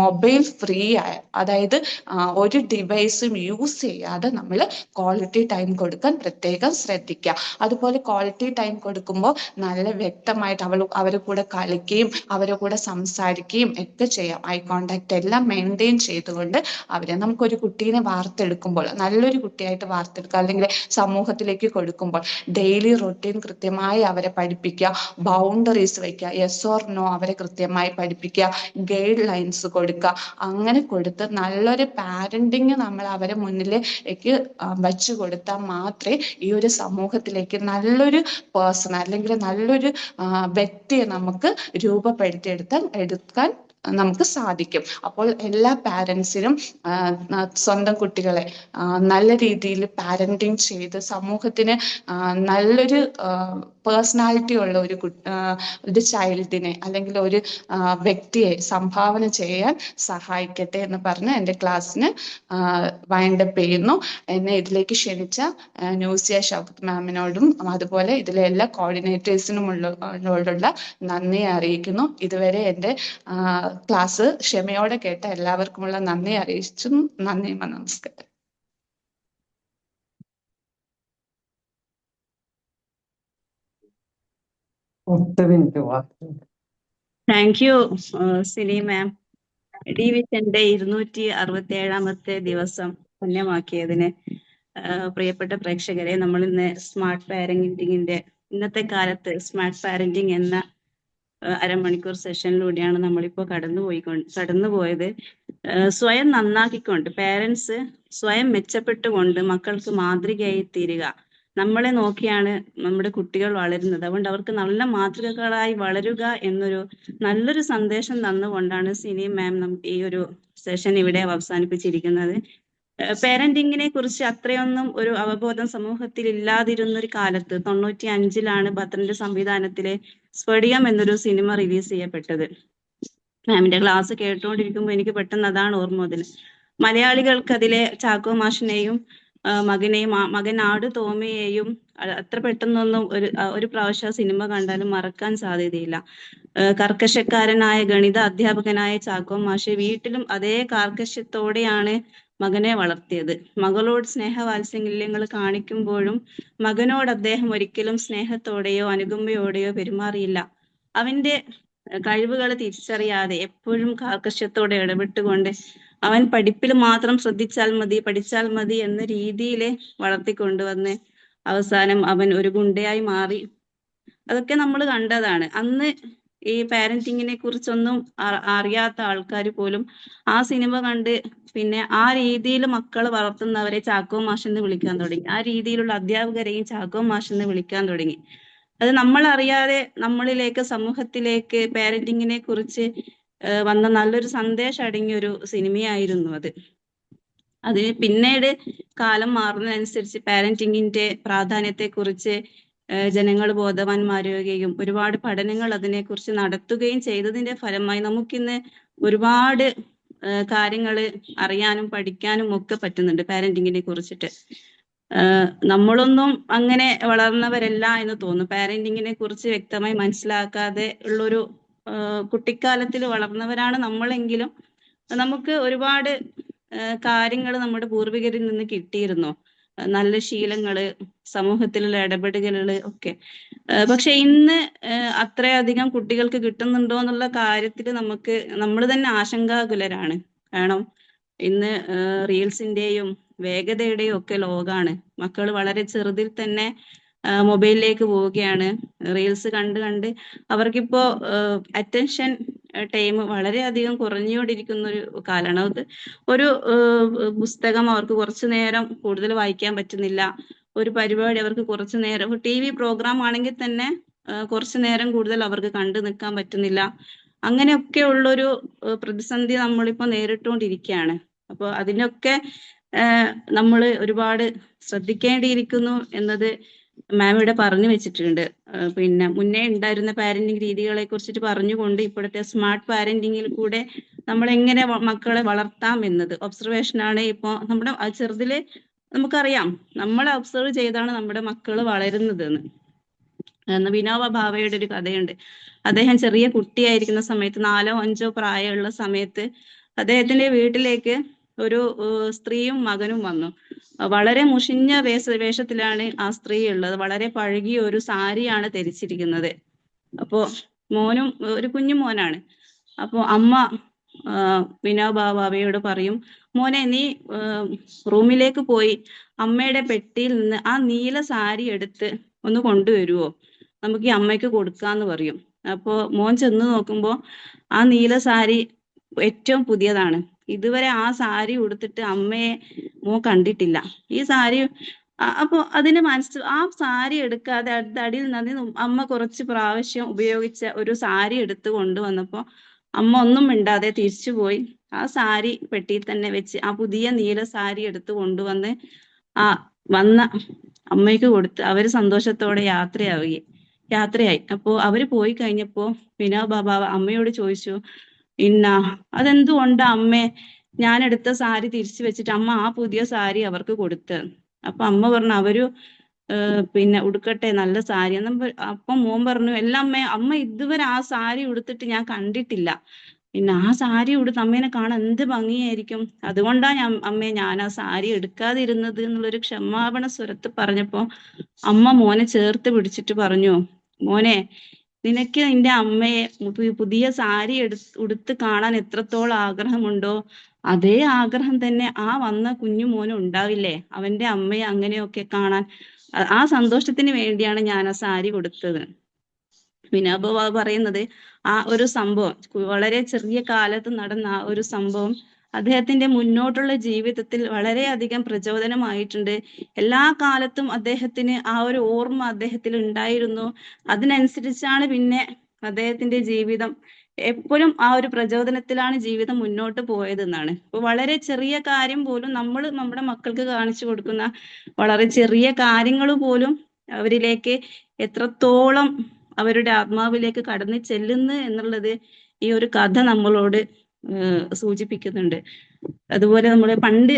മൊബൈൽ ഫ്രീ ആയ, അതായത് ഒരു ഡിവൈസും യൂസ് ചെയ്യാതെ നമ്മൾ ക്വാളിറ്റി ടൈം കൊടുക്കാൻ പ്രത്യേകം ശ്രദ്ധിക്കുക. അതുപോലെ ക്വാളിറ്റി ടൈം കൊടുക്കുമ്പോൾ നല്ല വ്യക്തമായിട്ട് അവരുടെ കൂടെ കളിക്കുകയും അവരുടെ കൂടെ സംസാരിക്കുകയും ഒക്കെ ചെയ്യാം. ഐ കോണ്ടാക്ട് എല്ലാം മെയിൻറ്റെയിൻ ചെയ്തുകൊണ്ട് നമുക്കൊരു കുട്ടീനെ വാർത്തെടുക്കുമ്പോൾ, നല്ലൊരു കുട്ടിയായിട്ട് വാർത്തെടുക്കുക, അല്ലെങ്കിൽ സമൂഹത്തിലേക്ക് കൊടുക്കുമ്പോൾ ഡെയിലി റൊട്ടീൻ കൃത്യമായി അവരെ പഠിപ്പിക്കുക, ബൗണ്ടറീസ് വയ്ക്കുക, യെസ് ഓർ നോ അവരെ കൃത്യമായി പഠിപ്പിക്കുക, ഗൈഡ് ലൈൻസ് കൊടുക്കുക. കൊടുക്കുക. അങ്ങനെ കൊടുത്ത് നല്ലൊരു പാരന്റിങ് നമ്മൾ അവരെ മുന്നിലേക്ക് വച്ചു കൊടുത്താൽ മാത്രമേ ഈ ഒരു സമൂഹത്തിലേക്ക് നല്ലൊരു പേഴ്സൺ അല്ലെങ്കിൽ നല്ലൊരു വ്യക്തിയെ നമുക്ക് എടുക്കാൻ നമുക്ക് സാധിക്കും. അപ്പോൾ എല്ലാ പാരൻസിനും സ്വന്തം കുട്ടികളെ നല്ല രീതിയിൽ പാരന്റിങ് ചെയ്ത് സമൂഹത്തിന് നല്ലൊരു പേഴ്സണാലിറ്റി ഉള്ള ഒരു ചൈൽഡിനെ അല്ലെങ്കിൽ ഒരു വ്യക്തിയെ സംഭാവന ചെയ്യാൻ സഹായിക്കട്ടെ എന്ന് പറഞ്ഞ് എൻ്റെ ക്ലാസ്സിന് വൈൻഡപ്പ് ചെയ്യുന്നു. എന്നെ ഇതിലേക്ക് ക്ഷണിച്ച ന്യൂസിയ ഷൗക്കത്ത് മാമിനോടും അതുപോലെ ഇതിലെ എല്ലാ കോർഡിനേറ്റേഴ്സിനോടുള്ള നന്ദി അറിയിക്കുന്നു. ഇതുവരെ എൻ്റെ ക്ലാസ് ക്ഷമയോടെ കേട്ട എല്ലാവർക്കുമുള്ള നന്ദി അറിയിച്ചും നന്ദി, നമസ്കാരം. താങ്ക് യു സിനി മാം. ഡിവിഷന്റെ 267 ദിവസം പുണ്യമാക്കിയതിന് പ്രിയപ്പെട്ട പ്രേക്ഷകരെ, നമ്മൾ ഇന്ന് സ്മാർട്ട് പാരന്റിങ്ങിന്റെ ഇന്നത്തെ കാലത്ത് സ്മാർട്ട് പാരന്റിങ് എന്ന അരമണിക്കൂർ സെഷനിലൂടെയാണ് നമ്മളിപ്പോൾ കടന്നുപോയത്. സ്വയം നന്നാക്കിക്കൊണ്ട് പാരൻസ് സ്വയം മെച്ചപ്പെട്ടുകൊണ്ട് മക്കൾക്ക് മാതൃകയായി തീരുക. നമ്മളെ നോക്കിയാണ് നമ്മുടെ കുട്ടികൾ വളരുന്നത്. അതുകൊണ്ട് അവർക്ക് നല്ല മാതൃകകളായി വളരുക എന്നൊരു നല്ലൊരു സന്ദേശം തന്നുകൊണ്ടാണ് സിനി മാം ഈ ഒരു സെഷൻ ഇവിടെ അവസാനിപ്പിച്ചിരിക്കുന്നത്. പാരന്റിങ്ങിനെ കുറിച്ച് അത്രയൊന്നും ഒരു അവബോധം സമൂഹത്തിൽ ഇല്ലാതിരുന്നൊരു കാലത്ത് 95-ലാണ് ബദ്രന്റെ സംവിധാനത്തിലെ സ്ഫടികം എന്നൊരു സിനിമ റിലീസ് ചെയ്യപ്പെട്ടത്. മാമിന്റെ ക്ലാസ് കേട്ടുകൊണ്ടിരിക്കുമ്പോൾ എനിക്ക് പെട്ടെന്ന് അതാണ് ഓർമ്മ വന്നത്. മലയാളികൾക്ക് അതിലെ ചാക്കോ മാഷിനെയും മകൻ ആട് തോമയെയും അത്ര പെട്ടെന്നൊന്നും ഒരു പ്രാവശ്യം സിനിമ കണ്ടാലും മറക്കാൻ സാധ്യതയില്ല. കർക്കശക്കാരനായ ഗണിത അധ്യാപകനായ ചാക്കോ മാഷ് വീട്ടിലും അതേ കാർക്കശ്യത്തോടെയാണ് മകനെ വളർത്തിയത്. മകളോട് സ്നേഹവാത്സല്യങ്ങൾ കാണിക്കുമ്പോഴും മകനോട് അദ്ദേഹം ഒരിക്കലും സ്നേഹത്തോടെയോ അനുകമ്പയോടെയോ പെരുമാറിയില്ല. അവന്റെ കഴിവുകൾ തിരിച്ചറിയാതെ എപ്പോഴും കാർക്കശ്യത്തോടെ ഇടപെട്ടുകൊണ്ട് അവൻ പഠിപ്പിൽ മാത്രം പഠിച്ചാൽ മതി എന്ന രീതിയിൽ വളർത്തിക്കൊണ്ടുവന്ന് അവസാനം അവൻ ഒരു ഗുണ്ടയായി മാറി. അതൊക്കെ നമ്മൾ കണ്ടതാണ്. അന്ന് ഈ പാരന്റിങ്ങിനെ കുറിച്ചൊന്നും അറിയാത്ത ആൾക്കാർ പോലും ആ സിനിമ കണ്ട് പിന്നെ ആ രീതിയിൽ മക്കളെ വളർത്തുന്നവരെ ചാക്കോ മാഷെന്ന് വിളിക്കാൻ തുടങ്ങി. ആ രീതിയിലുള്ള അധ്യാപകരെയും ചാക്കോ മാഷെന്ന് വിളിക്കാൻ തുടങ്ങി. അത് നമ്മൾ അറിയാതെ നമ്മളിലേക്ക് സമൂഹത്തിലേക്ക് പാരന്റിങ്ങിനെ കുറിച്ച് വന്ന നല്ലൊരു സന്ദേശം അടങ്ങിയ ഒരു സിനിമയായിരുന്നു അത്. അതിന് പിന്നീട് കാലം മാറുന്നതനുസരിച്ച് പാരന്റിങ്ങിന്റെ പ്രാധാന്യത്തെക്കുറിച്ച് ജനങ്ങൾ ബോധവാന്മാരാകുകയും ഒരുപാട് പഠനങ്ങൾ അതിനെക്കുറിച്ച് നടത്തുകയും ചെയ്തതിന്റെ ഫലമായി നമുക്കിന്ന് ഒരുപാട് കാര്യങ്ങൾ അറിയാനും പഠിക്കാനും ഒക്കെ പറ്റുന്നുണ്ട് പാരന്റിങ്ങിനെ കുറിച്ചിട്ട്. നമ്മളൊന്നും അങ്ങനെ വളർന്നവരല്ല എന്ന് തോന്നുന്നു. പാരന്റിങ്ങിനെ കുറിച്ച് വ്യക്തമായി മനസ്സിലാക്കാതെ ഉള്ളൊരു കുട്ടിക്കാലത്തിൽ വളർന്നവരാണ് നമ്മളെങ്കിലും നമുക്ക് ഒരുപാട് കാര്യങ്ങൾ നമ്മുടെ പൂർവികരിൽ നിന്ന് കിട്ടിയിരുന്നു. നല്ല ശീലങ്ങള്, സമൂഹത്തിലുള്ള ഇടപെടലുകള് ഒക്കെ. പക്ഷെ ഇന്ന് അത്രയധികം കുട്ടികൾക്ക് കിട്ടുന്നുണ്ടോ എന്നുള്ള കാര്യത്തിൽ നമ്മൾ തന്നെ ആശങ്കാകുലരാണ്. കാരണം ഇന്ന് റീൽസിന്റെയും വേഗതയുടെയും ഒക്കെ ലോകാണ്. മക്കൾ വളരെ ചെറുതിൽ തന്നെ മൊബൈലിലേക്ക് പോവുകയാണ്. റീൽസ് കണ്ട് അവർക്കിപ്പോ അറ്റൻഷൻ ടൈം വളരെയധികം കുറഞ്ഞുകൊണ്ടിരിക്കുന്ന ഒരു കാലമാണ്. അത് ഒരു പുസ്തകം അവർക്ക് കുറച്ചു നേരം കൂടുതൽ വായിക്കാൻ പറ്റുന്നില്ല. ഒരു പരിപാടി അവർക്ക് കുറച്ചു നേരം, TV പ്രോഗ്രാം ആണെങ്കിൽ തന്നെ കുറച്ചു നേരം കൂടുതൽ അവർക്ക് കണ്ടു നിൽക്കാൻ പറ്റുന്നില്ല. അങ്ങനെയൊക്കെ ഉള്ളൊരു പ്രതിസന്ധി നമ്മളിപ്പോ നേരിട്ടുകൊണ്ടിരിക്കുകയാണ്. അപ്പോൾ അതിനൊക്കെ നമ്മൾ ഒരുപാട് ശ്രദ്ധിക്കേണ്ടിയിരിക്കുന്നു എന്നത് മാം ഇവിടെ പറഞ്ഞു വെച്ചിട്ടുണ്ട്. പിന്നെ മുന്നേ ഉണ്ടായിരുന്ന പാരന്റിങ് രീതികളെ കുറിച്ചിട്ട് പറഞ്ഞുകൊണ്ട് ഇപ്പോഴത്തെ സ്മാർട്ട് പാരന്റിങ്ങിൽ കൂടെ നമ്മൾ എങ്ങനെ മക്കളെ വളർത്താം എന്നത് ഒബ്സർവേഷനാണ്. ഇപ്പോൾ നമ്മുടെ ചെറുതില് നമുക്കറിയാം, നമ്മളെ ഒബ്സർവ് ചെയ്താണ് നമ്മുടെ മക്കള് വളരുന്നത് എന്ന്. വിനോബ ഭാവയുടെ ഒരു കഥയുണ്ട്. അദ്ദേഹം ചെറിയ കുട്ടിയായിരിക്കുന്ന സമയത്ത് 4ഓ 5ഓ പ്രായമുള്ള സമയത്ത് അദ്ദേഹത്തിന്റെ വീട്ടിലേക്ക് ഒരു സ്ത്രീയും മകനും വന്നു. വളരെ മുഷിഞ്ഞ വേഷത്തിലാണ് ആ സ്ത്രീ ഉള്ളത്. വളരെ പഴകിയ ഒരു സാരിയാണ് ധരിച്ചിരിക്കുന്നത്. അപ്പോ മോനും ഒരു കുഞ്ഞു മോനാണ്. അപ്പോ അമ്മ വിനോബ ഭാവയോട് പറയും, മോനെ നീ റൂമിലേക്ക് പോയി അമ്മയുടെ പെട്ടിയിൽ നിന്ന് ആ നീല സാരി എടുത്ത് ഒന്ന് കൊണ്ടുവരുവോ, നമുക്ക് ഈ അമ്മയ്ക്ക് കൊടുക്കാന്ന് പറയും. അപ്പോ മോൻ ചെന്ന് നോക്കുമ്പോ ആ നീല സാരി ഏറ്റവും പുതിയതാണ്. ഇതുവരെ ആ സാരി ഉടുത്തിട്ട് അമ്മയെ മോൻ കണ്ടിട്ടില്ല. ഈ സാരി അപ്പൊ അതിന് ആ സാരി എടുക്കാതെ അടുത്ത അടിയിൽ നിന്ന് അമ്മ കുറച്ച് പ്രാവശ്യം ഉപയോഗിച്ച ഒരു സാരി എടുത്ത് കൊണ്ടുവന്നപ്പോ അമ്മ ഒന്നും മിണ്ടാതെ തിരിച്ചുപോയി ആ സാരി പെട്ടിയിൽ തന്നെ വെച്ച് ആ പുതിയ നീല സാരി എടുത്ത് കൊണ്ടുവന്ന് ആ വന്ന അമ്മയ്ക്ക് കൊടുത്ത് അവര് സന്തോഷത്തോടെ യാത്രയായി. അപ്പോ അവര് പോയി കഴിഞ്ഞപ്പോ വിനോബ് ബാബ അമ്മയോട് ചോദിച്ചു, അതെന്തുകൊണ്ടാ അമ്മേ ഞാൻ എടുത്ത സാരി തിരിച്ചു വെച്ചിട്ട് അമ്മ ആ പുതിയ സാരി അവർക്ക് കൊടുത്ത്? അപ്പൊ അമ്മ പറഞ്ഞു, അവര് പിന്നെ ഉടുക്കട്ടെ, നല്ല സാരി. അപ്പം മോൻ പറഞ്ഞു, എല്ലാം അമ്മ ഇതുവരെ ആ സാരി ഉടുത്തിട്ട് ഞാൻ കണ്ടിട്ടില്ല. ആ സാരി ഉടുത്ത് അമ്മേനെ കാണാൻ എന്ത് ഭംഗിയായിരിക്കും, അതുകൊണ്ടാ ഞാൻ ആ സാരി എടുക്കാതിരുന്നത് എന്നുള്ളൊരു ക്ഷമാപണ സ്വരത്ത് പറഞ്ഞപ്പോ അമ്മ മോനെ ചേർത്ത് പിടിച്ചിട്ട് പറഞ്ഞു, മോനെ, നിനക്ക് നിന്റെ അമ്മയെ പുതിയ സാരി ഉടുത്ത് കാണാൻ എത്രത്തോളം ആഗ്രഹമുണ്ടോ അതേ ആഗ്രഹം തന്നെ ആ വന്ന കുഞ്ഞു മോനും ഉണ്ടാവില്ലേ, അവന്റെ അമ്മയെ അങ്ങനെയൊക്കെ കാണാൻ. ആ സന്തോഷത്തിന് വേണ്ടിയാണ് ഞാൻ ആ സാരി കൊടുത്തത്. വിനോബ പറയുന്നത് ആ ഒരു സംഭവം, വളരെ ചെറിയ കാലത്ത് നടന്ന ആ ഒരു സംഭവം അദ്ദേഹത്തിന്റെ മുന്നോട്ടുള്ള ജീവിതത്തിൽ വളരെയധികം പ്രചോദനമായിട്ടുണ്ട്. എല്ലാ കാലത്തും അദ്ദേഹത്തിന് ആ ഒരു ഓർമ്മ അദ്ദേഹത്തിൽ ഉണ്ടായിരുന്നു. അതിനനുസരിച്ചാണ് പിന്നെ അദ്ദേഹത്തിന്റെ ജീവിതം എപ്പോഴും ആ ഒരു പ്രചോദനത്തിലാണ് ജീവിതം മുന്നോട്ട് പോയതെന്നാണ്. ഇപ്പൊ വളരെ ചെറിയ കാര്യം പോലും നമ്മൾ നമ്മുടെ മക്കൾക്ക് കാണിച്ചു കൊടുക്കുന്ന വളരെ ചെറിയ കാര്യങ്ങൾ പോലും അവരിലേക്ക് എത്രത്തോളം അവരുടെ ആത്മാവിലേക്ക് കടന്നു ചെല്ലുന്നു എന്നുള്ളത് ഈ ഒരു കഥ നമ്മളോട് സൂചിപ്പിക്കുന്നുണ്ട്. അതുപോലെ നമ്മൾ പണ്ട്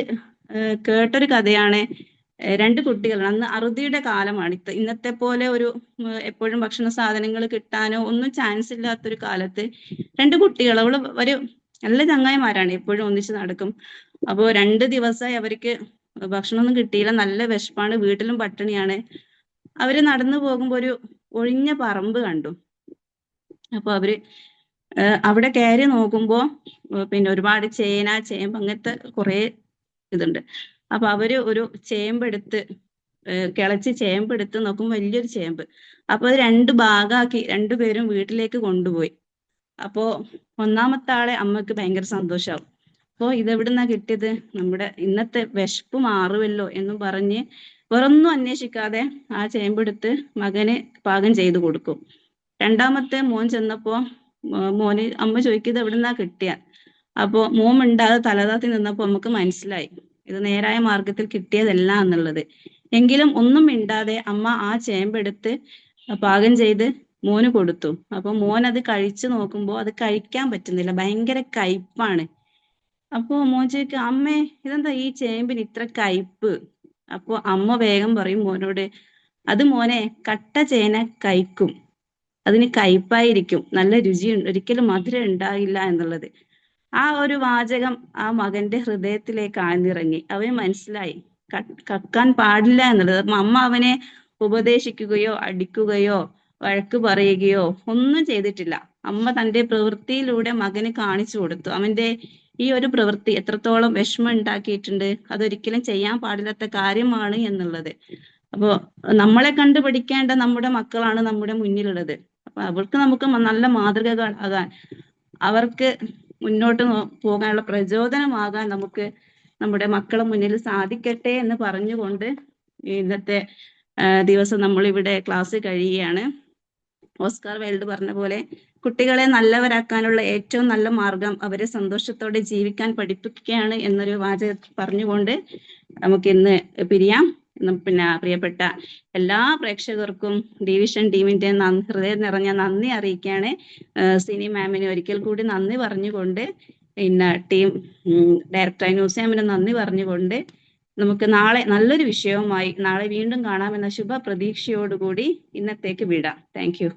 കേട്ടൊരു കഥയാണ്. രണ്ട് കുട്ടികൾ, അന്ന് അറുതിയുടെ കാലമാണ്. ഇന്നത്തെ പോലെ ഒരു എപ്പോഴും ഭക്ഷണ സാധനങ്ങൾ കിട്ടാനോ ഒന്നും ചാൻസ് ഇല്ലാത്തൊരു കാലത്ത് രണ്ട് കുട്ടികൾ, ഒരു നല്ല ചങ്ങായിമാരാണ്, എപ്പോഴും ഒന്നിച്ച് നടക്കും. അപ്പോ 2 ദിവസമായി അവർക്ക് ഭക്ഷണമൊന്നും കിട്ടിയില്ല, നല്ല വിശപ്പാണ്, വീട്ടിലും പട്ടിണിയാണ്. അവര് നടന്നു പോകുമ്പോ ഒരു ഒഴിഞ്ഞ പറമ്പ് കണ്ടു. അപ്പൊ അവര് അവിടെ കയറി നോക്കുമ്പോ പിന്നെ ഒരുപാട് ചേന, ചേമ്പ്, അങ്ങനത്തെ കുറെ ഇതുണ്ട്. അപ്പൊ അവര് ഒരു ചേമ്പെടുത്ത് കിളച്ച് ചേമ്പെടുത്ത് നോക്കുമ്പോൾ വലിയൊരു ചേമ്പ്. അപ്പൊ അത് 2 ഭാഗമാക്കി രണ്ടുപേരും വീട്ടിലേക്ക് കൊണ്ടുപോയി. അപ്പോ ഒന്നാമത്തെ ആളെ അമ്മക്ക് ഭയങ്കര സന്തോഷാവും. അപ്പോ ഇതെവിടുന്നാ കിട്ടിയത്, നമ്മുടെ ഇന്നത്തെ വിശപ്പ് മാറുമല്ലോ എന്നും പറഞ്ഞ് വേറൊന്നും അന്വേഷിക്കാതെ ആ ചേമ്പെടുത്ത് മകന് പാകം ചെയ്തു കൊടുക്കും. രണ്ടാമത്തെ മോൻ ചെന്നപ്പോ മോന് അമ്മ ചോദിക്കുന്നത് എവിടുന്നാ കിട്ടിയ. അപ്പോ മോൻ മിണ്ടാതെ തലതാത്തി നിന്നപ്പോ നമുക്ക് മനസ്സിലായി ഇത് നേരായ മാർഗത്തിൽ കിട്ടിയതല്ല എന്നുള്ളത്. എങ്കിലും ഒന്നും മിണ്ടാതെ അമ്മ ആ ചേമ്പെടുത്ത് പാകം ചെയ്ത് മോന് കൊടുത്തു. അപ്പൊ മോൻ അത് കഴിച്ചു നോക്കുമ്പോ അത് കഴിക്കാൻ പറ്റുന്നില്ല, ഭയങ്കര കയ്പാണ്. അപ്പൊ മോൻ ചോദിക്കും, അമ്മേ ഇതെന്താ ഈ ചേമ്പിന് ഇത്ര കയ്പ്? അപ്പൊ അമ്മ വേഗം പറയും മോനോട്, അത് മോനെ, കട്ട ചേന കഴിക്കും, അതിന് കയ്പായിരിക്കും, നല്ല രുചിയുണ്ട്, ഒരിക്കലും മധുരം ഉണ്ടാകില്ല എന്നുള്ളത്. ആ ഒരു വാചകം ആ മകന്റെ ഹൃദയത്തിലേക്ക് ആഴ്ന്നിറങ്ങി. അവന് മനസ്സിലായി കക്കാൻ പാടില്ല എന്നുള്ളത്. അമ്മ അവനെ ഉപദേശിക്കുകയോ അടിക്കുകയോ വഴക്ക് പറയുകയോ ഒന്നും ചെയ്തിട്ടില്ല. അമ്മ തന്റെ പ്രവൃത്തിയിലൂടെ മകന് കാണിച്ചു കൊടുത്തു അവന്റെ ഈ ഒരു പ്രവൃത്തി എത്രത്തോളം വിഷമം ഉണ്ടാക്കിയിട്ടുണ്ട്, അതൊരിക്കലും ചെയ്യാൻ പാടില്ലാത്ത കാര്യമാണ് എന്നുള്ളത്. അപ്പോ നമ്മളെ കണ്ടു പഠിക്കേണ്ട നമ്മുടെ മക്കളാണ് നമ്മുടെ മുന്നിലുള്ളത്. അപ്പൊ അവർക്ക് നമുക്ക് നല്ല മാതൃകകൾ ആകാൻ, അവർക്ക് മുന്നോട്ട് പോകാനുള്ള പ്രചോദനമാകാൻ നമുക്ക് നമ്മുടെ മക്കളെ മുന്നിൽ സാധിക്കട്ടെ എന്ന് പറഞ്ഞുകൊണ്ട് ഇന്നത്തെ ദിവസം നമ്മൾ ഇവിടെ ക്ലാസ് കഴിയുകയാണ്. ഓസ്കാർ വൈൽഡ് പറഞ്ഞ പോലെ കുട്ടികളെ നല്ലവരാക്കാനുള്ള ഏറ്റവും നല്ല മാർഗം അവരെ സന്തോഷത്തോടെ ജീവിക്കാൻ പഠിപ്പിക്കുകയാണ് എന്നൊരു വാചകം പറഞ്ഞുകൊണ്ട് നമുക്ക് ഇന്ന് പിരിയാം. പിന്നെ പ്രിയപ്പെട്ട എല്ലാ പ്രേക്ഷകർക്കും ഡിവിഷൻ ടീമിന്റെ ഹൃദയം നിറഞ്ഞ നന്ദി അറിയിക്കുകയാണ്. സിനി മാമിന് ഒരിക്കൽ കൂടി നന്ദി പറഞ്ഞുകൊണ്ട്, പിന്നെ ടീം ഡയറക്ടർ ന്യൂസാമിന് നന്ദി പറഞ്ഞുകൊണ്ട് നമുക്ക് നാളെ നല്ലൊരു വിഷയവുമായി നാളെ വീണ്ടും കാണാമെന്ന ശുഭ പ്രതീക്ഷയോടുകൂടി ഇന്നത്തേക്ക് വിടാം. Thank you.